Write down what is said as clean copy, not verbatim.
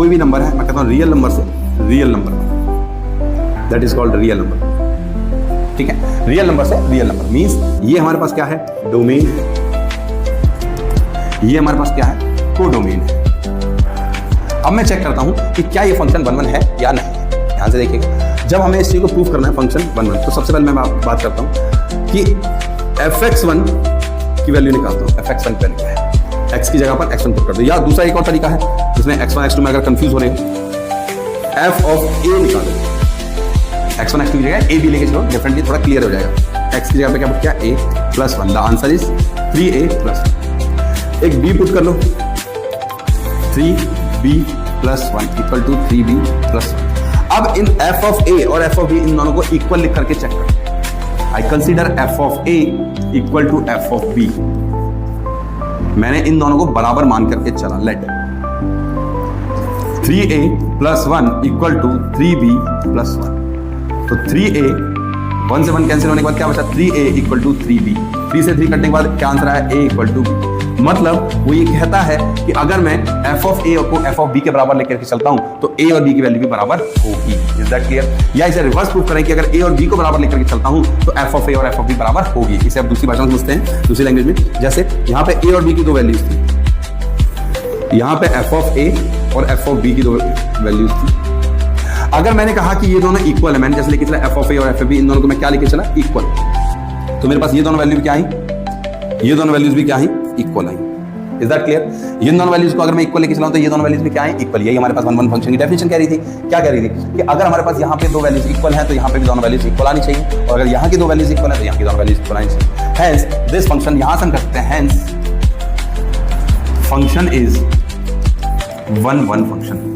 कोई भी नंबर है, मैं कहता हूँ रियल नंबर से real number, that is called real number. ठीक है, रियल नंबर से रियल नंबर मींस ये हमारे पास क्या है, डोमेन है, ये हमारे पास क्या है, कोडोमेन है। अब मैं चेक करता हूं कि क्या ये फंक्शन 1 1 है या नहीं। ध्यान से देखिएगा, जब हमें इस चीज को प्रूव करना है फंक्शन 1 1, तो सबसे पहले मैं बात करता हूं कि fx1 की वैल्यू निकालता हूं। fx1 की वैल्यू क्या है, x की जगह पर x1 पुट कर दो, या दूसरा एक और तरीका है जिसमें x1 x2 में अगर कंफ्यूज हो रहे हो, f ऑफ a निकालो, x1 x2 की जगह a b लेके चलो, डिफरेंटली थोड़ा क्लियर हो जाएगा। x की जगह पे क्या पुट किया, a plus 1, the answer is 3a plus 1। एक b पुट कर लो, 3b plus 1 equal to 3b plus 1। अब इन f ऑफ a और f ऑफ b इन दोनों को इक्वल लिख करके चेक करो। I consider f of a equal to f of b। मैंने इन दोनों को बराबर मान करके चला, let 3a plus 1 equal to 3b plus 1। तो 3a 1 से 1 कैंसिल होने के बाद क्या बचा, 3a इक्वल टू 3b। 3 से 3 कटने के बाद क्या आंसर आया, a इक्वल टू b। मतलब वो ये कहता है कि अगर मैं f ऑफ a को f ऑफ b के बराबर लेकर के चलता हूं तो a और b की वैल्यू भी बराबर होगी। Is that clear? या इसे रिवर्स प्रूफ करें कि अगर a और b को बराबर लेकर के चलता हूं तो f ऑफ a और f ऑफ b बराबर होगी। इसे आप दूसरी भाषा में समझते हैं, दूसरी लैंग्वेज में। जैसे यहाँ पे a और b की दो वैल्यूज थी, यहाँ पे f ऑफ a और f ऑफ b की दो वैल्यूज थी। अगर मैंने कहा कि ये दोनों इक्वल है, मैंने जैसे लेके चला f ऑफ a और f ऑफ b, इन दोनों को मैं क्या लेके चला, इक्वल, तो मेरे पास ये दोनों वैल्यू क्या आई, ये दोनों वैल्यूज भी क्या आई, इक्वल आई। Is that clear? ये दोनों वैल्यूज को अगर मैं इक्वल लेके चलाऊं तो ये दोनों वैल्यूज भी क्या है, इक्वल। यही हमारे पास 1 1 फंक्शन की डेफिनेशन कह रही थी। क्या कह रही थी कि अगर हमारे पास यहाँ पे दो वैल्यूज इक्वल हैं तो यहाँ पे भी दोनों वैल्यूज इक्वल आनी चाहिए, और अगर यहाँ की दो वैल्यूज इक्वल है तो यहाँ की दोनों वैल्यूज इक्वल आनी चाहिए। हेंस दिस फंक्शन, यहां से हम कर सकते हैं, हेंस फंक्शन इज 1 1 फंक्शन।